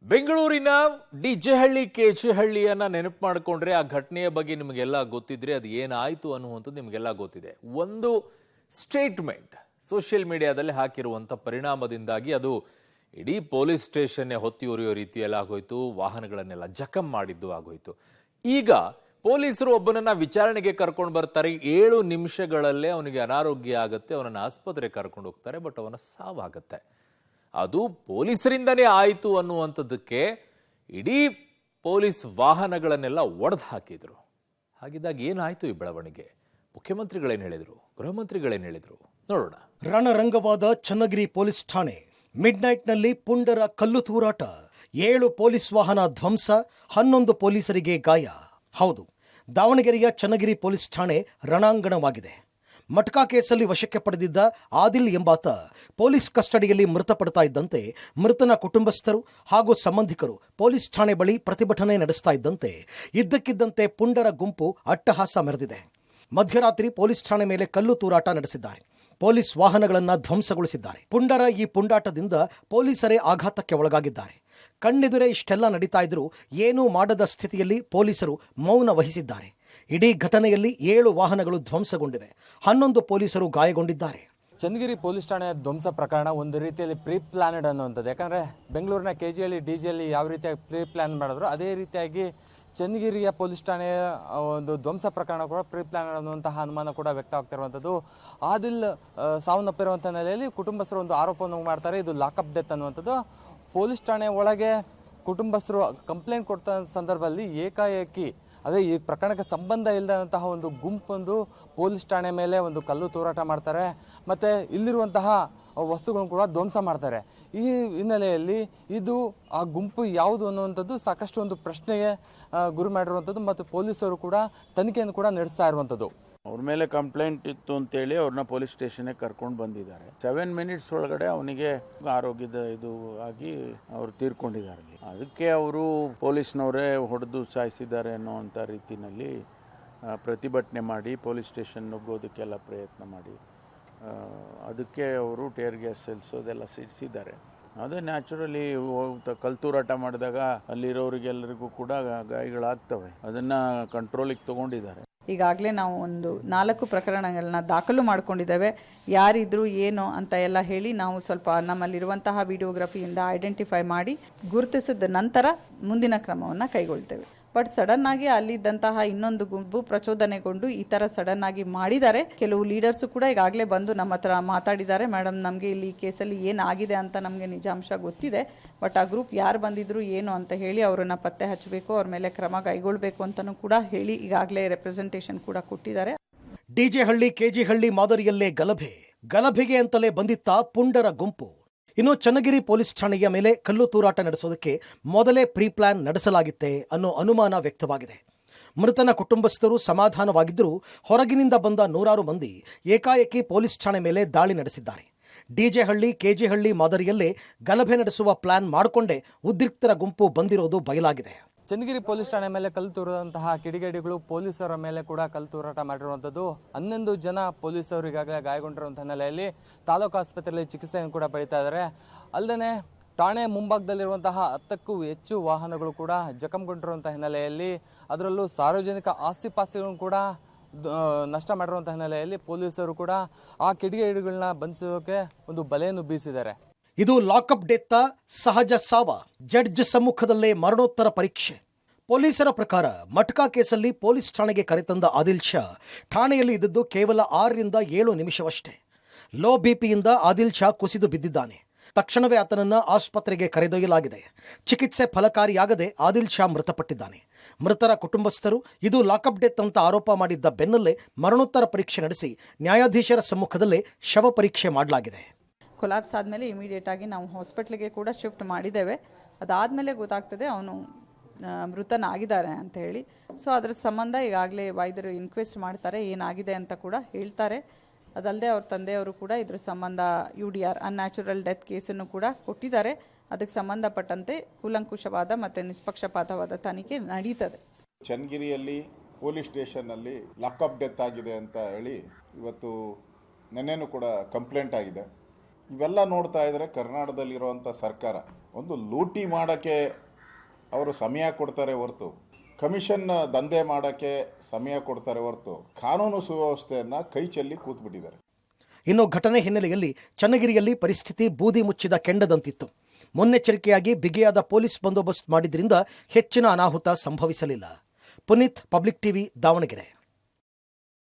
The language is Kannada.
ಬೆಂಗಳೂರಿನ ಡಿಜೆಹಳ್ಳಿ ಕೆಜೆಹಳ್ಳಿಯನ್ನ ನೆನಪು ಮಾಡಿಕೊಂಡ್ರೆ ಆ ಘಟನೆಯ ಬಗ್ಗೆ ನಿಮಗೆಲ್ಲ ಗೊತ್ತಿದ್ರೆ ಅದು ಏನಾಯಿತು ಅನ್ನುವಂಥದ್ದು ನಿಮಗೆಲ್ಲ ಗೊತ್ತಿದೆ. ಒಂದು ಸ್ಟೇಟ್ಮೆಂಟ್ ಸೋಷಿಯಲ್ ಮೀಡಿಯಾದಲ್ಲಿ ಹಾಕಿರುವಂಥ ಪರಿಣಾಮದಿಂದಾಗಿ ಅದು ಇಡೀ ಪೊಲೀಸ್ ಸ್ಟೇಷನ್ನೇ ಹೊತ್ತಿ ಉರಿಯೋ ರೀತಿಯಲ್ಲಿ ಆಗೋಯ್ತು. ವಾಹನಗಳನ್ನೆಲ್ಲ ಜಖಂ ಮಾಡಿದ್ದು ಆಗೋಯ್ತು. ಈಗ ಪೊಲೀಸರು ಒಬ್ಬನನ್ನ ವಿಚಾರಣೆಗೆ ಕರ್ಕೊಂಡು ಬರ್ತಾರೆ. 7 ನಿಮಿಷಗಳಲ್ಲೇ ಅವನಿಗೆ ಅನಾರೋಗ್ಯ ಆಗುತ್ತೆ. ಅವನನ್ನು ಆಸ್ಪತ್ರೆಗೆ ಕರ್ಕೊಂಡು ಹೋಗ್ತಾರೆ. ಬಟ್ ಅವನ ಸಾವಾಗತ್ತೆ. ಅದು ಪೊಲೀಸರಿಂದನೇ ಆಯಿತು ಅನ್ನುವಂಥದ್ದಕ್ಕೆ ಇಡೀ ಪೊಲೀಸ್ ವಾಹನಗಳನ್ನೆಲ್ಲ ಒಡೆದು ಹಾಕಿದ್ರು. ಹಾಗಿದ್ದಾಗ ಏನಾಯ್ತು ಈ ಬೆಳವಣಿಗೆ? ಮುಖ್ಯಮಂತ್ರಿಗಳೇನು ಹೇಳಿದ್ರು? ಗೃಹ ಮಂತ್ರಿಗಳೇನು ಹೇಳಿದ್ರು? ನೋಡೋಣ. ರಣರಂಗವಾದ ಚನ್ನಗಿರಿ ಪೊಲೀಸ್ ಠಾಣೆ. ಮಿಡ್ನೈಟ್ನಲ್ಲಿ ಪುಂಡರ ಕಲ್ಲು ತೂರಾಟ. 7 ಪೊಲೀಸ್ ವಾಹನ ಧ್ವಂಸ, 11 ಪೊಲೀಸರಿಗೆ ಗಾಯ. ಹೌದು, ದಾವಣಗೆರೆಯ ಚನ್ನಗಿರಿ ಪೊಲೀಸ್ ಠಾಣೆ ರಣಾಂಗಣವಾಗಿದೆ. ಮಟ್ಕಾ ಕೇಸಲ್ಲಿ ವಶಕ್ಕೆ ಪಡೆದಿದ್ದ ಆದಿಲ್ ಎಂಬಾತ ಪೊಲೀಸ್ ಕಸ್ಟಡಿಯಲ್ಲಿ ಮೃತಪಡ್ತಾ ಇದ್ದಂತೆ ಮೃತನ ಕುಟುಂಬಸ್ಥರು ಹಾಗೂ ಸಂಬಂಧಿಕರು ಪೊಲೀಸ್ ಠಾಣೆ ಬಳಿ ಪ್ರತಿಭಟನೆ ನಡೆಸ್ತಾ ಇದ್ದಂತೆ ಇದ್ದಕ್ಕಿದ್ದಂತೆ ಪುಂಡರ ಗುಂಪು ಅಟ್ಟಹಾಸ ಮೆರೆದಿದೆ. ಮಧ್ಯರಾತ್ರಿ ಪೊಲೀಸ್ ಠಾಣೆ ಮೇಲೆ ಕಲ್ಲು ತೂರಾಟ ನಡೆಸಿದ್ದಾರೆ. ಪೊಲೀಸ್ ವಾಹನಗಳನ್ನು ಧ್ವಂಸಗೊಳಿಸಿದ್ದಾರೆ. ಪುಂಡರ ಈ ಪುಂಡಾಟದಿಂದ ಪೊಲೀಸರೇ ಆಘಾತಕ್ಕೆ ಒಳಗಾಗಿದ್ದಾರೆ. ಕಣ್ಣೆದುರೇ ಇಷ್ಟೆಲ್ಲ ನಡೀತಾ ಇದ್ರೂ ಏನೂ ಮಾಡದ ಸ್ಥಿತಿಯಲ್ಲಿ ಪೊಲೀಸರು ಮೌನ ವಹಿಸಿದ್ದಾರೆ. ಇಡೀ ಘಟನೆಯಲ್ಲಿ 7 ವಾಹನಗಳು ಧ್ವಂಸಗೊಂಡಿವೆ. 11 ಪೊಲೀಸರು ಗಾಯಗೊಂಡಿದ್ದಾರೆ. ಚನ್ನಗಿರಿ ಪೊಲೀಸ್ ಠಾಣೆ ಧ್ವಂಸ ಪ್ರಕರಣ ಒಂದು ರೀತಿಯಲ್ಲಿ ಪ್ರೀ ಪ್ಲಾನೆಡ್ ಅನ್ನುವಂಥದ್ದು. ಯಾಕಂದರೆ ಬೆಂಗಳೂರಿನ ಕೆಜಿಹಳ್ಳಿ ಡಿಜಿಹಳ್ಳಿ ಯಾವ ರೀತಿಯಾಗಿ ಪ್ರೀ ಪ್ಲಾನ್ ಮಾಡಿದ್ರು ಅದೇ ರೀತಿಯಾಗಿ ಚನ್ನಗಿರಿಯ ಪೊಲೀಸ್ ಠಾಣೆಯ ಒಂದು ಧ್ವಂಸ ಪ್ರಕರಣ ಕೂಡ ಪ್ರೀ ಪ್ಲಾನೆಡ್ ಅನ್ನುವಂತಹ ಅನುಮಾನ ಕೂಡ ವ್ಯಕ್ತ ಆಗ್ತಿರುವಂಥದ್ದು. ಆದಿಲ್ ಸಾವನ್ನಪ್ಪಿರುವಂಥ ನೆಲೆಯಲ್ಲಿ ಕುಟುಂಬಸ್ಥರು ಒಂದು ಆರೋಪವನ್ನು ಮಾಡ್ತಾರೆ, ಇದು ಲಾಕಪ್ ಡೆತ್ ಅನ್ನುವಂಥದ್ದು. ಪೊಲೀಸ್ ಠಾಣೆ ಒಳಗೆ ಕುಟುಂಬಸ್ಥರು ಕಂಪ್ಲೇಂಟ್ ಕೊಡ್ತಾ ಸಂದರ್ಭದಲ್ಲಿ ಏಕಾಏಕಿ ಅದೇ ಈ ಪ್ರಕರಣಕ್ಕೆ ಸಂಬಂಧ ಇಲ್ಲದಂತಹ ಒಂದು ಗುಂಪೊಂದು ಪೊಲೀಸ್ ಠಾಣೆ ಮೇಲೆ ಒಂದು ಕಲ್ಲು ತೂರಾಟ ಮಾಡ್ತಾರೆ. ಮತ್ತು ಇಲ್ಲಿರುವಂತಹ ವಸ್ತುಗಳನ್ನು ಕೂಡ ಧ್ವಂಸ ಮಾಡ್ತಾರೆ. ಈ ಹಿನ್ನೆಲೆಯಲ್ಲಿ ಇದು ಆ ಗುಂಪು ಯಾವುದು ಅನ್ನುವಂಥದ್ದು ಸಾಕಷ್ಟು ಒಂದು ಪ್ರಶ್ನೆಗೆ ಗುರಿ ಮಾಡಿರುವಂಥದ್ದು. ಮತ್ತು ಪೊಲೀಸರು ಕೂಡ ತನಿಖೆಯನ್ನು ಕೂಡ ನಡೆಸ್ತಾ ಇರುವಂಥದ್ದು. ಅವ್ರ ಮೇಲೆ ಕಂಪ್ಲೇಂಟ್ ಇತ್ತು ಅಂತೇಳಿ ಅವ್ರನ್ನ ಪೊಲೀಸ್ ಸ್ಟೇಷನ್ಗೆ ಕರ್ಕೊಂಡು ಬಂದಿದ್ದಾರೆ. 7 ಮಿನಿಟ್ಸ್ ಒಳಗಡೆ ಅವನಿಗೆ ಆರೋಗ್ಯದ ಇದು ಆಗಿ ಅವರು ತೀರ್ಕೊಂಡಿದ್ದಾರೆ. ಅದಕ್ಕೆ ಅವರು ಪೊಲೀಸ್ನವರೇ ಹೊಡೆದು ಸಾಯಿಸಿದ್ದಾರೆ ಅನ್ನೋವಂಥ ರೀತಿಯಲ್ಲಿ ಪ್ರತಿಭಟನೆ ಮಾಡಿ ಪೊಲೀಸ್ ಸ್ಟೇಷನ್ ನುಗ್ಗೋದಕ್ಕೆಲ್ಲ ಪ್ರಯತ್ನ ಮಾಡಿ ಅದಕ್ಕೆ ಅವರು ಟೇರ್ ಗ್ಯಾಸ್ ಸೆಲ್ಸೋದೆಲ್ಲ ಸಿಡಿಸಿದ್ದಾರೆ. ಅದೇ ನ್ಯಾಚುರಲಿ ಕಲ್ತೂರಾಟ ಮಾಡಿದಾಗ ಅಲ್ಲಿರೋರಿಗೆಲ್ಲರಿಗೂ ಕೂಡ ಗಾಯಗಳಾಗ್ತವೆ. ಅದನ್ನು ಕಂಟ್ರೋಲಿಗೆ ತಗೊಂಡಿದ್ದಾರೆ. ಈಗಾಗಲೇ ನಾವು ಒಂದು 4 ಪ್ರಕರಣಗಳನ್ನ ದಾಖಲು ಮಾಡ್ಕೊಂಡಿದ್ದೇವೆ. ಯಾರಿದ್ರು ಏನು ಅಂತ ಎಲ್ಲ ಹೇಳಿ ನಾವು ಸ್ವಲ್ಪ ನಮ್ಮಲ್ಲಿರುವಂತಹ ವಿಡಿಯೋಗ್ರಫಿಯಿಂದ ಐಡೆಂಟಿಫೈ ಮಾಡಿ ಗುರುತಿಸಿದ ನಂತರ ಮುಂದಿನ ಕ್ರಮವನ್ನು ಕೈಗೊಳ್ತೇವೆ. ಬಟ್ ಸಡನ್ ಆಗಿ ಅಲ್ಲಿದ್ದಂತಹ ಇನ್ನೊಂದು ಗುಂಪು ಪ್ರಚೋದನೆಗೊಂಡು ಈ ಥರ ಸಡನ್ ಆಗಿ ಮಾಡಿದ್ದಾರೆ. ಕೆಲವು ಲೀಡರ್ಸು ಕೂಡ ಈಗಾಗಲೇ ಬಂದು ನಮ್ಮ ಹತ್ರ ಮಾತಾಡಿದ್ದಾರೆ. ಮೇಡಮ್, ನಮಗೆ ಇಲ್ಲಿ ಕೇಸಲ್ಲಿ ಏನಾಗಿದೆ ಅಂತ ನಮಗೆ ನಿಜಾಂಶ ಗೊತ್ತಿದೆ, ಬಟ್ ಆ ಗ್ರೂಪ್ ಯಾರು ಬಂದಿದ್ರು ಏನು ಅಂತ ಹೇಳಿ ಅವರನ್ನು ಪತ್ತೆ ಹಚ್ಚಬೇಕು, ಅವ್ರ ಮೇಲೆ ಕ್ರಮ ಕೈಗೊಳ್ಳಬೇಕು ಅಂತಲೂ ಕೂಡ ಹೇಳಿ ಈಗಾಗಲೇ ರೆಪ್ರೆಸೆಂಟೇಷನ್ ಕೂಡ ಕೊಟ್ಟಿದ್ದಾರೆ. ಡಿಜೆಹಳ್ಳಿ ಕೆಜಿಹಳ್ಳಿ ಮಾದರಿಯಲ್ಲೇ ಗಲಭೆಗೆ ಅಂತಲೇ ಬಂದಿತ್ತ ಪುಂಡರ ಗುಂಪು. ಇನ್ನು ಚನ್ನಗಿರಿ ಪೊಲೀಸ್ ಠಾಣೆಯ ಮೇಲೆ ಕಲ್ಲು ತೂರಾಟ ನಡೆಸೋದಕ್ಕೆ ಮೊದಲೇ ಪ್ರೀ ಪ್ಲಾನ್ ನಡೆಸಲಾಗಿತ್ತೆ ಅನ್ನೋ ಅನುಮಾನ ವ್ಯಕ್ತವಾಗಿದೆ. ಮೃತನ ಕುಟುಂಬಸ್ಥರು ಸಮಾಧಾನವಾಗಿದ್ದರೂ ಹೊರಗಿನಿಂದ ಬಂದ 100 ಮಂದಿ ಏಕಾಏಕಿ ಪೊಲೀಸ್ ಠಾಣೆ ಮೇಲೆ ದಾಳಿ ನಡೆಸಿದ್ದಾರೆ. ಡಿಜೆಹಳ್ಳಿ ಕೆಜಿಹಳ್ಳಿ ಮಾದರಿಯಲ್ಲೇ ಗಲಭೆ ನಡೆಸುವ ಪ್ಲಾನ್ ಮಾಡಿಕೊಂಡೇ ಉದ್ರಿಕ್ತರ ಗುಂಪು ಬಂದಿರೋದು ಬಯಲಾಗಿದೆ. ಚನ್ನಗಿರಿ ಪೊಲೀಸ್ ಠಾಣೆ ಮೇಲೆ ಕಲ್ಲು ತೂರಿದಂತಹ ಕಿಡಿಗೇಡಿಗಳು ಪೊಲೀಸರ ಮೇಲೆ ಕೂಡ ಕಲ್ಲು ತೂರಾಟ ಮಾಡಿರುವಂಥದ್ದು. 11 ಜನ ಪೊಲೀಸರು ಈಗಾಗಲೇ ಗಾಯಗೊಂಡಿರುವಂಥ ಹಿನ್ನೆಲೆಯಲ್ಲಿ ತಾಲೂಕು ಆಸ್ಪತ್ರೆಯಲ್ಲಿ ಚಿಕಿತ್ಸೆಯನ್ನು ಕೂಡ ಪಡೀತಾ ಇದ್ದಾರೆ. ಅಲ್ಲದೆ ಠಾಣೆ ಮುಂಭಾಗದಲ್ಲಿರುವಂತಹ 10ಕ್ಕೂ ಹೆಚ್ಚು ವಾಹನಗಳು ಕೂಡ ಜಖಂಗೊಂಡಿರುವಂಥ ಹಿನ್ನೆಲೆಯಲ್ಲಿ ಅದರಲ್ಲೂ ಸಾರ್ವಜನಿಕ ಆಸ್ತಿಪಾಸ್ತಿಗಳನ್ನು ಕೂಡ ನಷ್ಟ ಮಾಡಿರುವಂಥ ಹಿನ್ನೆಲೆಯಲ್ಲಿ ಪೊಲೀಸರು ಕೂಡ ಆ ಕಿಡಿಗೇಡಿಗಳನ್ನ ಬಂಧಿಸೋಕೆ ಒಂದು ಬಲೆಯನ್ನು ಬೀಸಿದ್ದಾರೆ. ಇದು ಲಾಕಪ್ ಡೆತ್ತ, ಸಹಜ ಸಾವ? ಜಡ್ಜ್ ಸಮ್ಮುಖದಲ್ಲೇ ಮರಣೋತ್ತರ ಪರೀಕ್ಷೆ. ಪೊಲೀಸರ ಪ್ರಕಾರ ಮಟ್ಕಾ ಕೇಸಲ್ಲಿ ಪೊಲೀಸ್ ಠಾಣೆಗೆ ಕರೆತಂದ ಆದಿಲ್ ಶಾ ಠಾಣೆಯಲ್ಲಿ ಇದ್ದದ್ದು ಕೇವಲ 6 ರಿಂದ 7 ನಿಮಿಷವಷ್ಟೇ. ಲೋ ಬಿಪಿಯಿಂದ ಆದಿಲ್ ಶಾ ಕುಸಿದು ಬಿದ್ದಿದ್ದಾನೆ. ತಕ್ಷಣವೇ ಆತನನ್ನ ಆಸ್ಪತ್ರೆಗೆ ಕರೆದೊಯ್ಯಲಾಗಿದೆ. ಚಿಕಿತ್ಸೆ ಫಲಕಾರಿಯಾಗದೆ ಆದಿಲ್ ಶಾ ಮೃತಪಟ್ಟಿದ್ದಾನೆ. ಮೃತರ ಕುಟುಂಬಸ್ಥರು ಇದು ಲಾಕಪ್ ಡೆತ್ ಅಂತ ಆರೋಪ ಮಾಡಿದ್ದ ಬೆನ್ನಲ್ಲೇ ಮರಣೋತ್ತರ ಪರೀಕ್ಷೆ ನಡೆಸಿ ನ್ಯಾಯಾಧೀಶರ ಸಮ್ಮುಖದಲ್ಲೇ ಶವ ಪರೀಕ್ಷೆ ಮಾಡಲಾಗಿದೆ. ಕೊಲಾಪ್ಸ್ ಆದಮೇಲೆ ಇಮಿಡಿಯೇಟ್ ಆಗಿ ನಾವು ಹಾಸ್ಪಿಟ್ಲಿಗೆ ಕೂಡ ಶಿಫ್ಟ್ ಮಾಡಿದ್ದೇವೆ. ಅದಾದಮೇಲೆ ಗೊತ್ತಾಗ್ತದೆ ಅವನು ಮೃತನಾಗಿದ್ದಾರೆ ಅಂತ ಹೇಳಿ. ಸೊ ಅದ್ರ ಸಂಬಂಧ ಈಗಾಗಲೇ ವೈದ್ಯರು ಇನ್ಕ್ವೆಸ್ಟ್ ಮಾಡ್ತಾರೆ, ಏನಾಗಿದೆ ಅಂತ ಕೂಡ ಹೇಳ್ತಾರೆ. ಅದಲ್ಲದೆ ಅವ್ರ ತಂದೆಯವರು ಕೂಡ ಇದ್ರ ಸಂಬಂಧ UDR ಅನ್ಯಾಚುರಲ್ ಡೆತ್ ಕೇಸನ್ನು ಕೂಡ ಕೊಟ್ಟಿದ್ದಾರೆ. ಅದಕ್ಕೆ ಸಂಬಂಧಪಟ್ಟಂತೆ ಕೂಲಂಕುಷವಾದ ಮತ್ತು ನಿಷ್ಪಕ್ಷಪಾತವಾದ ತನಿಖೆ ನಡೀತದೆ. ಚನ್ನಗಿರಿಯಲ್ಲಿ ಪೊಲೀಸ್ ಸ್ಟೇಷನ್ನಲ್ಲಿ ಲಾಕಪ್ ಡೆತ್ ಆಗಿದೆ ಅಂತ ಹೇಳಿ ಇವತ್ತು ನೆನ್ನೆನೂ ಕೂಡ ಕಂಪ್ಲೇಂಟ್ ಆಗಿದೆ. ಇವೆಲ್ಲ ನೋಡ್ತಾ ಇದ್ರೆ ಕರ್ನಾಟಕದಲ್ಲಿರುವಂಥ ಸರ್ಕಾರ ಒಂದು ಲೂಟಿ ಮಾಡೋಕ್ಕೆ ಅವರು ಸಮಯ ಕೊಡ್ತಾರೆ ಹೊರತು, ಕಮಿಷನ್ ದಂಧೆ ಮಾಡೋಕ್ಕೆ ಸಮಯ ಕೊಡ್ತಾರೆ ಹೊರತು ಕಾನೂನು ಸುವ್ಯವಸ್ಥೆಯನ್ನು ಕೈ ಚೆಲ್ಲಿ ಕೂತ್ಬಿಟ್ಟಿದ್ದಾರೆ. ಇನ್ನು ಘಟನೆ ಹಿನ್ನೆಲೆಯಲ್ಲಿ ಚನ್ನಗಿರಿಯಲ್ಲಿ ಪರಿಸ್ಥಿತಿ ಬೂದಿ ಮುಚ್ಚಿದ ಕೆಂಡದಂತಿತ್ತು. ಮುನ್ನೆಚ್ಚರಿಕೆಯಾಗಿ ಬಿಗಿಯಾದ ಪೊಲೀಸ್ ಬಂದೋಬಸ್ತ್ ಮಾಡಿದ್ರಿಂದ ಹೆಚ್ಚಿನ ಅನಾಹುತ ಸಂಭವಿಸಲಿಲ್ಲ. Puneeth, public TV, Davanagere.